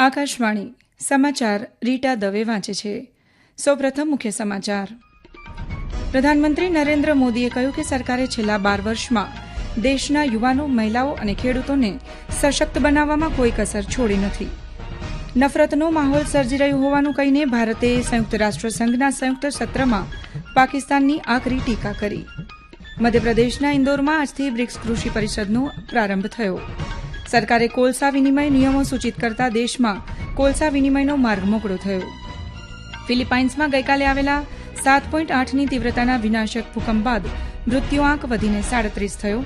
આકાશવાણી સમાચાર રીટા દવે વાંચે છે. સૌપ્રથમ મુખ્ય સમાચાર. પ્રધાનમંત્રી નરેન્દ્ર મોદીએ કહ્યું કે સરકારે છેલ્લા 12 વર્ષમાં દેશના યુવાનો, મહિલાઓ અને ખેડૂતોને સશક્ત બનાવવામાં કોઈ કસર છોડી નથી. નફરતનો માહોલ સર્જી રહ્યું હોવાનું કહીને ભારતે સંયુક્ત રાષ્ટ્રસંઘના સંયુક્ત સત્રમાં પાકિસ્તાનની આકરી ટીકા કરી. મધ્યપ્રદેશના ઇન્દોરમાં આજથી બ્રિક્સ કૃષિ પરિષદનો પ્રારંભ થયો. સરકારે કોલસા વિનિમય નિયમો સૂચિત કરતા દેશમાં કોલસા વિનિમયનો માર્ગ મોકળો થયો. ફિલિપાઇન્સમાં ગઈકાલે આવેલા 7.8ની તીવ્રતાના વિનાશક ભૂકંપ બાદ મૃત્યુઆંક વધીને 37 થયો.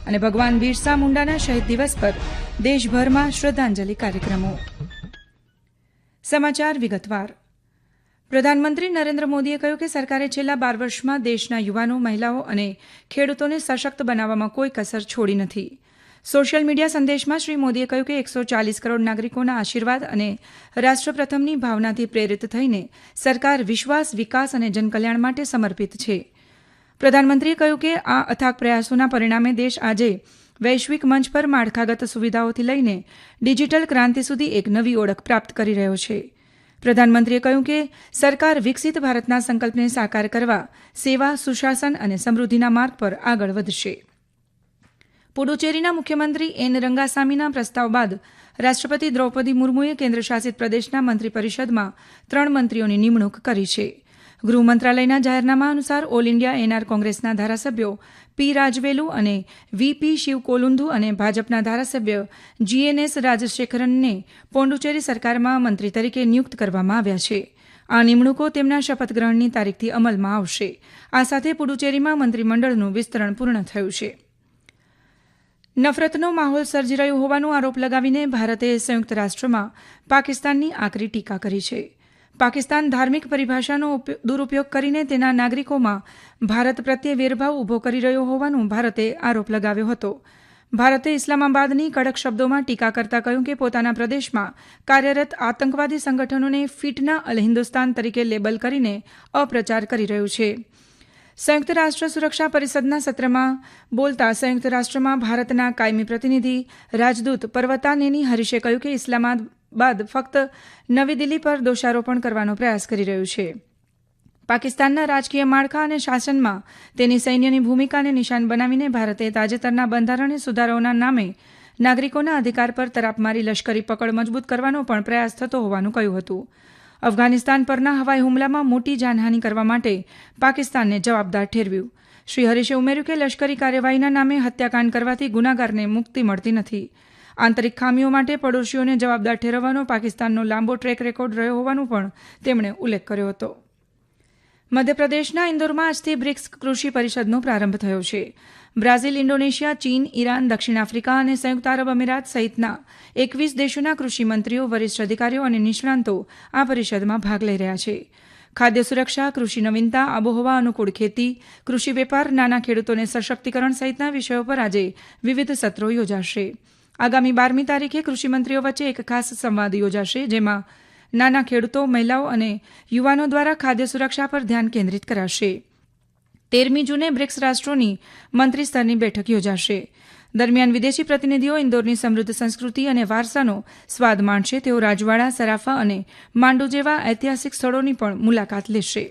અને ભગવાન બિરસા મુંડાના શહીદ દિવસ પર દેશભરમાં શ્રદ્ધાંજલિ કાર્યક્રમો. સમાચાર વિગતવાર. પ્રધાનમંત્રી નરેન્દ્ર મોદીએ કહ્યું કે સરકારે છેલ્લા 12 વર્ષમાં દેશના યુવાનો, મહિલાઓ અને ખેડૂતોને સશક્ત બનાવવામાં કોઈ કસર છોડી નથી. સોશિયલ મીડિયા સંદેશમાં શ્રી મોદીએ કહ્યું કે 140 કરોડ નાગરિકોના આશીર્વાદ અને રાષ્ટ્ર પ્રથમની ભાવનાથી પ્રેરિત થઈને સરકાર વિશ્વાસ, વિકાસ અને જનકલ્યાણ માટે સમર્પિત છે. પ્રધાનમંત્રીએ કહ્યું કે આ અથાગ પ્રયાસોના પરિણામે દેશ આજે વૈશ્વિક મંચ પર માળખાગત સુવિધાઓથી લઈને ડિજિટલ ક્રાંતિ સુધી એક નવી ઓળખ પ્રાપ્ત કરી રહ્યો છે. પ્રધાનમંત્રીએ કહ્યું કે સરકાર વિકસિત ભારતના સંકલ્પને સાકાર કરવા સેવા, સુશાસન અને સમૃદ્ધિના માર્ગ પર આગળ વધશે. પુડુચેરીના મુખ્યમંત્રી એન રંગાસામીના પ્રસ્તાવ બાદ રાષ્ટ્રપતિ દ્રૌપદી મુર્મુએ કેન્દ્રશાસિત પ્રદેશના મંત્રી પરિષદમાં 3 મંત્રીઓની નિમણૂક કરી છે. ગૃહ મંત્રાલયના જાહેરનામા અનુસાર ઓલ ઇન્ડિયા એનઆર કોંગ્રેસના ધારાસભ્યો પી રાજવેલુ અને વીપી શિવકોલુન્ધુ અને ભાજપના ધારાસભ્ય જીએનએસ રાજશેખરનને પોંડુચેરી સરકારમાં મંત્રી તરીકે નિયુક્ત કરવામાં આવ્યા છે. આ નિમણૂકો તેમના શપથગ્રહણની તારીખથી અમલમાં આવશે. આ સાથે પુડુચેરીમાં મંત્રીમંડળનું વિસ્તરણ પૂર્ણ થયું છે. નફરતનો માહોલ સર્જી રહ્યો હોવાનો આરોપ લગાવીને ભારતે સંયુક્ત રાષ્ટ્રમાં પાકિસ્તાનની આકરી ટીકા કરી છે. પાકિસ્તાન ધાર્મિક પરિભાષાનો દુરુપયોગ કરીને તેના નાગરિકોમાં ભારત પ્રત્યે વેરભાવ ઊભો કરી રહ્યો હોવાનો ભારતે આરોપ લગાવ્યો હતો. ભારતે ઇસ્લામાબાદની કડક શબ્દોમાં ટીકા કરતા કહ્યું કે પોતાના પ્રદેશમાં કાર્યરત આતંકવાદી સંગઠનોને ફિટના અલ હિન્દુસ્તાન તરીકે લેબલ કરીને અપ્રચાર કરી રહ્યું છે. સંયુક્ત રાષ્ટ્ર સુરક્ષા પરિષદના સત્રમાં બોલતા સંયુક્ત રાષ્ટ્રમાં ભારતના કાયમી પ્રતિનિધિ રાજદૂત પર્વતાનેની હરીશે કહ્યું કે ઇસ્લામાબાદ ફક્ત નવી દિલ્હી પર દોષારોપણ કરવાનો પ્રયાસ કરી રહ્યું છે. પાકિસ્તાનના રાજકીય માળખા અને શાસનમાં તેની સૈન્યની ભૂમિકાને નિશાન બનાવીને ભારતે તાજેતરના બંધારણીય સુધારાઓના નામે નાગરિકોના અધિકાર પર તરાપ મારી લશ્કરી પકડ મજબૂત કરવાનો પણ પ્રયાસ થતો હોવાનું કહ્યું હતું. અફઘાનિસ્તાન પરના હવાઈ હુમલામાં મોટી જાનહાનિ કરવા માટે પાકિસ્તાનને જવાબદાર ઠેરવ્યું. શ્રી હરીશે ઉમેર્યું કે લશ્કરી કાર્યવાહીના નામે હત્યાકાંડ કરવાથી ગુનાગારને મુક્તિ મળતી નથી. આંતરિક ખામીઓ માટે પડોશીઓને જવાબદાર ઠેરવવાનો પાકિસ્તાનનો લાંબો ટ્રેક રેકોર્ડ રહ્યો હોવાનો પણ તેમણે ઉલ્લેખ કર્યો હતો. મધ્યપ્રદેશના ઇન્દોરમાં આજથી બ્રિક્સ કૃષિ પરિષદનો પ્રારંભ થયો છે. બ્રાઝિલ, ઇન્ડોનેશિયા, ચીન, ઈરાન, દક્ષિણ આફ્રિકા અને સંયુક્ત આરબ અમીરાત સહિતના 21 દેશોના કૃષિ મંત્રીઓ, વરિષ્ઠ અધિકારીઓ અને નિષ્ણાંતો આ પરિષદમાં ભાગ લઈ રહ્યા છે. ખાદ્ય સુરક્ષા, કૃષિ નવીનતા, આબોહવા અનુકૂળ ખેતી, કૃષિ વેપાર, નાના ખેડૂતોને સશક્તિકરણ સહિતના વિષયો પર આજે વિવિધ સત્રો યોજાશે. આગામી 12મી તારીખે કૃષિ મંત્રીઓ વચ્ચે એક ખાસ સંવાદ યોજાશે, જેમાં નાના ખેડૂતો, મહિલાઓ અને યુવાનો દ્વારા ખાદ્ય સુરક્ષા પર ધ્યાન કેન્દ્રિત કરાશે. 13મી જૂને બ્રિક્સ રાષ્ટ્રોની મંત્રી સ્તરની બેઠક યોજાશે. દરમિયાન વિદેશી પ્રતિનિધિઓ ઇન્દોરની સમૃદ્ધ સંસ્કૃતિ અને વારસાનો સ્વાદ માણશે. તેઓ રાજવાડા, સરાફા અને માંડુ જેવા ઐતિહાસિક સ્થળોની પણ મુલાકાત લેશે.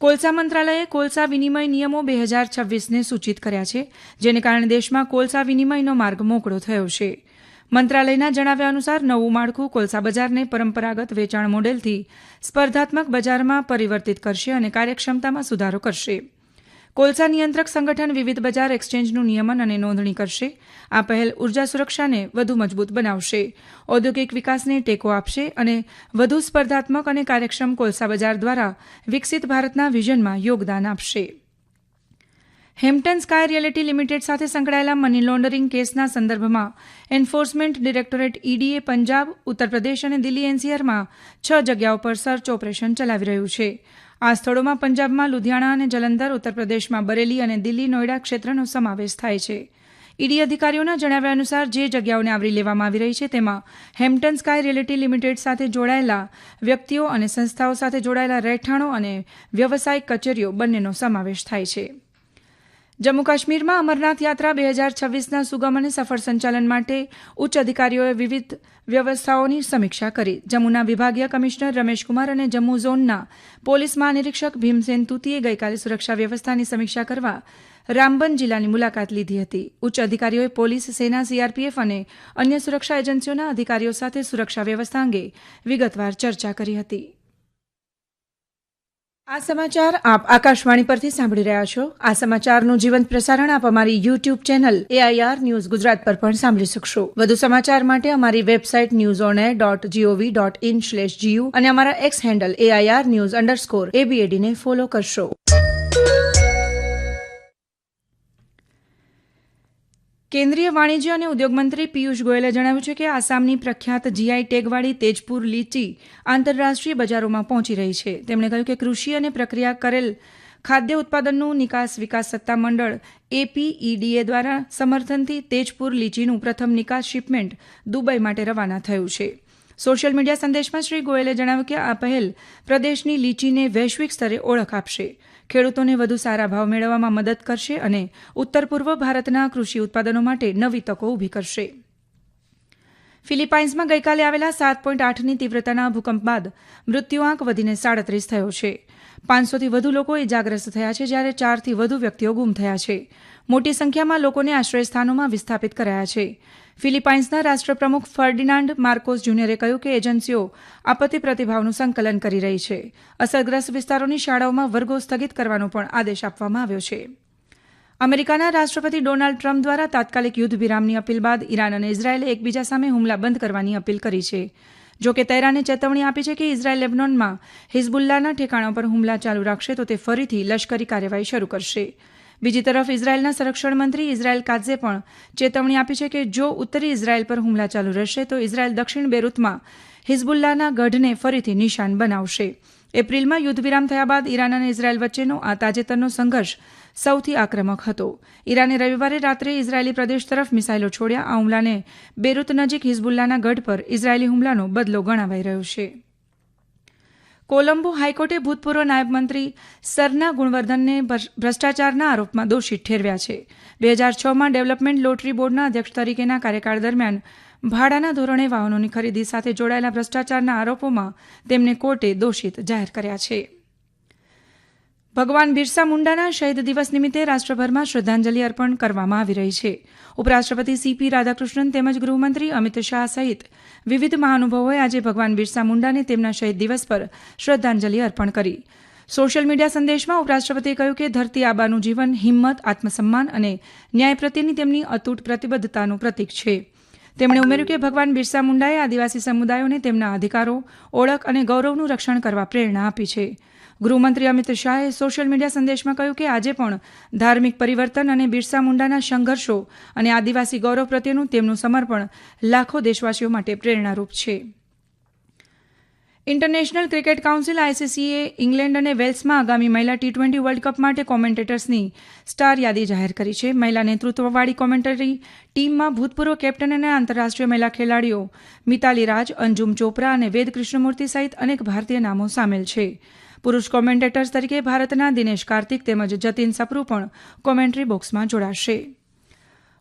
કોલસા મંત્રાલયે કોલસા વિનિમય નિયમો 2026ને સૂચિત કર્યા છે, જેને કારણે દેશમાં કોલસા વિનિમયનો માર્ગ મોકળો થયો છે. મંત્રાલયના જણાવ્યા અનુસાર નવું માળખું કોલસા બજારને પરંપરાગત વેચાણ મોડેલથી સ્પર્ધાત્મક બજારમાં પરિવર્તિત કરશે અને કાર્યક્ષમતામાં સુધારો કરશે. કોલસા નિયંત્રક સંગઠન વિવિધ બજાર એક્સચેન્જનું નિયમન અને નોંધણી કરશે. આ પહેલ ઉર્જા સુરક્ષાને વધુ મજબૂત બનાવશે, ઔદ્યોગિક વિકાસને ટેકો આપશે અને વધુ સ્પર્ધાત્મક અને કાર્યક્ષમ કોલસા બજાર દ્વારા વિકસિત ભારતના વિઝનમાં યોગદાન આપશે. હેમ્પટન સ્કાય રિયલ્ટી લિમિટેડ સાથે સંકળાયેલા મની લોન્ડરિંગ કેસના સંદર્ભમાં એન્ફોર્સમેન્ટ ડિરેક્ટોરેટ ઈડીએ પંજાબ, ઉત્તર પ્રદેશ અને દિલ્હી એનસીઆરમાં 6 જગ્યાઓ પર સર્ચ ઓપરેશન ચલાવી રહ્યું છે. આ સ્થળોમાં પંજાબમાં લુધિયાણા અને જલંધર, ઉત્તર પ્રદેશમાં બરેલી અને દિલ્હી નોઈડા ક્ષેત્રનો સમાવેશ થાય છે. ઈડી અધિકારીઓના જણાવ્યા અનુસાર જે જગ્યાઓને આવરી લેવામાં આવી રહી છે તેમાં હેમ્પટન સ્કાય રિયલ્ટી લિમિટેડ સાથે જોડાયેલા વ્યક્તિઓ અને સંસ્થાઓ સાથે જોડાયેલા રહેઠાણો અને વ્યવસાયિક કચેરીઓ બંનેનો સમાવેશ થાય છે. જમ્મુ કાશ્મીરમાં અમરનાથ યાત્રા 2026ના સુગમ અને સફળ સંચાલન માટે ઉચ્ચ અધિકારીઓએ વિવિધ વ્યવસ્થાઓની સમીક્ષા કરી. જમ્મુના વિભાગીય કમિશનર રમેશકુમાર અને જમ્મુ ઝોનના પોલીસ મહાનિરીક્ષક ભીમસેન તુતીએ ગઈકાલે સુરક્ષા વ્યવસ્થાની સમીક્ષા કરવા રામબન જિલ્લાની મુલાકાત લીધી હતી. ઉચ્ચ અધિકારીઓએ પોલીસ, સેના, સીઆરપીએફ અને અન્ય સુરક્ષા એજન્સીઓના અધિકારીઓ સાથે સુરક્ષા વ્યવસ્થા અંગે વિગતવાર ચર્ચા કરી હતી. આ સમાચાર આપ આકાશવાણી પરથી સાંભળી રહ્યા છો. આ સમાચારનું જીવંત પ્રસારણ આપ અમારી YouTube channel AIR news Gujarat પર પણ સાંભળી શકશો. વધુ સમાચાર માટે અમારી વેબસાઇટ newsonair.gov.in/gu અને અમારા એક્સ હેન્ડલ AIR_news_ABAD ને ફોલો કરશો. કેન્દ્રીય વાણિજ્ય અને ઉદ્યોગ મંત્રી પિયુષ ગોયલે જણાવ્યું છે કે આસામની પ્રખ્યાત GI ટેગવાળી તેજપુર લીચી આંતરરાષ્ટ્રીય બજારોમાં પહોંચી રહી છે. તેમણે કહ્યું કે કૃષિ અને પ્રક્રિયા કરેલ ખાદ્ય ઉત્પાદનનું નિકાસ વિકાસ સત્તામંડળ APEDA દ્વારા સમર્થનથી તેજપુર લીચીનું પ્રથમ નિકાસ શિપમેન્ટ દુબઈ માટે રવાના થયું છે. સોશિયલ મીડિયા સંદેશમાં શ્રી ગોયલે જણાવ્યું કે આ પહેલ પ્રદેશની લીચીને વૈશ્વિક સ્તરે ઓળખ આપશે, ખેડૂતોને વધુ સારા ભાવ મેળવવામાં મદદ કરશે અને ઉત્તર પૂર્વ ભારતના કૃષિ ઉત્પાદનો માટે નવી તકો ઊભી કરશે. ફિલિપાઇન્સમાં ગઈકાલે આવેલા 7.8ની તીવ્રતાના ભૂકંપ બાદ મૃત્યુઆંક વધીને 37 થયો છે. 500થી વધુ લોકો ઇજાગ્રસ્ત થયા છે, જ્યારે 4થી વધુ વ્યક્તિઓ ગુમ થયા છે. મોટી સંખ્યામાં લોકોને આશ્રયસ્થાનોમાં વિસ્થાપિત કરાયા છે. ફિલિપાઇન્સના રાષ્ટ્રપ્રમુખ ફર્ડિનાન્ડ માર્કોસ જુનિયરે કહ્યું કે એજન્સીઓ આપત્તિ પ્રતિભાવનું સંકલન કરી રહી છે. અસરગ્રસ્ત વિસ્તારોની શાળાઓમાં વર્ગો સ્થગિત કરવાનો પણ આદેશ આપવામાં આવ્યો છે. અમેરિકાના રાષ્ટ્રપતિ ડોનાલ્ડ ટ્રમ્પ દ્વારા તાત્કાલિક યુદ્ધ વિરામની અપીલ બાદ ઈરાન અને ઇઝરાયેલે એકબીજા સામે હુમલા બંધ કરવાની અપીલ કરી છે. જોકે તેહરાને ચેતવણી આપી છે કે ઇઝરાયેલ લેબનોનમાં હિઝબુલ્લાના ઠેકાણા પર હુમલા ચાલુ રાખશે તો તે ફરીથી લશ્કરી કાર્યવાહી શરૂ કરશે. બીજી તરફ ઇઝરાયેલના સંરક્ષણ મંત્રી ઇઝરાયેલ કાત્ઝે પણ ચેતવણી આપી છે કે જો ઉત્તરી ઇઝરાયેલ પર હુમલા ચાલુ રહેશે તો ઇઝરાયેલ દક્ષિણ બેરૂતમાં હિઝબુલ્લાના ગઢને ફરીથી નિશાન બનાવશે. એપ્રિલમાં યુદ્ધ વિરામ થયા બાદ ઈરાન અને ઇઝરાયેલ વચ્ચેનો આ તાજેતરનો સંઘર્ષ સૌથી આક્રમક હતો. ઈરાને રવિવારે રાત્રે ઇઝરાયેલી પ્રદેશ તરફ મિસાઇલો છોડ્યા. આ હુમલાને બેરૂત નજીક હિઝબુલ્લાના ગઢ પર ઇઝરાયેલી હુમલાનો બદલો ગણાવાઈ રહ્યો છે. કોલંબો હાઈકોર્ટે ભૂતપૂર્વ નાયબ મંત્રી સરના ગુણવર્ધનને ભ્રષ્ટાચારના આરોપમાં દોષિત ઠેરવ્યા છે. 2006માં ડેવલપમેન્ટ લોટરી બોર્ડના અધ્યક્ષ તરીકેના કાર્યકાળ દરમિયાન ભાડાના ધોરણે વાહનોની ખરીદી સાથે જોડાયેલા ભ્રષ્ટાચારના આરોપોમાં તેમને કોર્ટે દોષિત જાહેર કર્યા છે. ભગવાન બિરસા મુંડાના શહીદ દિવસ નિમિત્તે રાષ્ટ્રભરમાં શ્રદ્ધાંજલિ અર્પણ કરવામાં આવી રહી છે. ઉપરાષ્ટ્રપતિ CP રાધાકૃષ્ણન તેમજ ગૃહમંત્રી અમિત શાહ સહિત વિવિધ મહાનુભાવોએ આજે ભગવાન બિરસા મુંડાને તેમના શહીદ દિવસ પર શ્રદ્ધાંજલિ અર્પણ કરી. સોશિયલ મીડિયા સંદેશમાં ઉપરાષ્ટ્રપતિએ કહ્યું કે ધરતી આબાનું જીવન હિંમત, આત્મસન્માન અને ન્યાય પ્રત્યેની તેમની અતૂટ પ્રતિબદ્ધતાનું પ્રતીક છે. તેમણે ઉમેર્યું કે ભગવાન બિરસા મુંડાએ આદિવાસી સમુદાયોને તેમના અધિકારો, ઓળખ અને ગૌરવનું રક્ષણ કરવા પ્રેરણા આપી છે. ગૃહમંત્રી અમિત શાહે સોશિયલ મીડિયા સંદેશમાં કહ્યું કે આજે પણ ધાર્મિક પરિવર્તન અને બિરસા મુંડાના સંઘર્ષો અને આદિવાસી ગૌરવ પ્રત્યેનું તેમનું સમર્પણ લાખો દેશવાસીઓ માટે પ્રેરણારૂપ છે. ઇન્ટરનેશનલ ક્રિકેટ કાઉન્સિલ ICCએ ઇંગ્લેન્ડ અને વેલ્સમાં આગામી મહિલા T20 વર્લ્ડ કપ માટે કોમેન્ટેટર્સની સ્ટાર યાદી જાહેર કરી છે. મહિલા નેતૃત્વવાળી કોમેન્ટરી ટીમમાં ભૂતપૂર્વ કેપ્ટન અને આંતરરાષ્ટ્રીય મહિલા ખેલાડીઓ મિતાલી રાજ, અંજુમ ચોપરા અને વેદ કૃષ્ણમૂર્તિ સહિત અનેક ભારતીય નામો સામેલ છે. પુરુષ કોમેન્ટેટર્સ તરીકે ભારતના દિનેશ કાર્તિક તેમજ જતીન સપ્રુ પણ કોમેન્ટ્રી બોક્સમાં જોડાશે.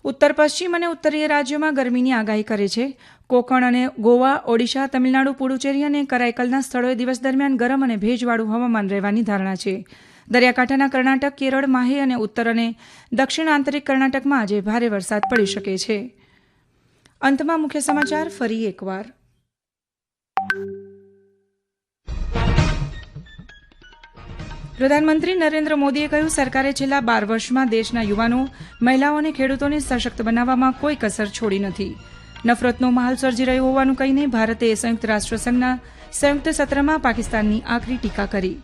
ઉત્તર પશ્ચિમ અને ઉત્તરીય રાજ્યોમાં ગરમીની આગાહી કરે છે. કોકણ અને ગોવા, ઓડિશા, તમિલનાડુ, પુડુચેરી અને કરાઈકલના સ્થળોએ દિવસ દરમિયાન ગરમ અને ભેજવાળું હવામાન રહેવાની ધારણા છે. દરિયાકાંઠાના કર્ણાટક, કેરળ, માહે અને ઉત્તર અને દક્ષિણ આંતરિક કર્ણાટકમાં આજે ભારે વરસાદ પડી શકે છે. અંતમાં મુખ્ય સમાચાર ફરી એકવાર. પ્રધાનમંત્રી નરેન્દ્ર મોદીએ કહ્યું, સરકારે છેલ્લા 12 વર્ષમાં દેશના યુવાનો, મહિલાઓ અને ખેડૂતોને સશક્ત બનાવવામાં કોઈ કસર છોડી નથી. નફરતનો માહોલ સર્જી રહ્યો હોવાનું કહીને ભારતે સંયુક્ત રાષ્ટ્રસંઘના સંયુક્ત સત્રમાં પાકિસ્તાનની આકરી ટીકા કરી.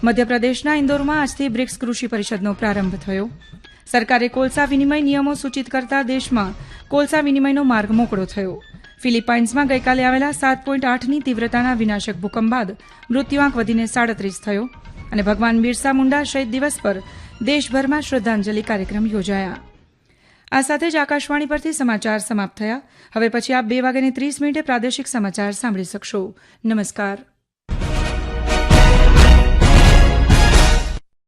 મધ્યપ્રદેશના ઇન્દોરમાં આજથી બ્રિક્સ કૃષિ પરિષદનો પ્રારંભ થયો. સરકારે કોલસા વિનિમય નિયમો સૂચિત કરતા દેશમાં કોલસા વિનિમયનો માર્ગ મોકળો થયો. ફિલિપાઇન્સમાં ગઈકાલે આવેલા 7.8ની તીવ્રતાના વિનાશક ભૂકંપ બાદ મૃત્યુઆંક વધીને 37 થયો. અને ભગવાન બિરસા મુંડા શહીદ દિવસ પર દેશભરમાં શ્રદ્ધાંજલિ કાર્યક્રમ યોજાયા. આ સાથે જ આકાશવાણી પરથી સમાચાર સમાપ્ત થયા. હવે પછી આપ 2:30 પ્રાદેશિક સમાચાર સાંભળી શકશો. નમસ્કાર.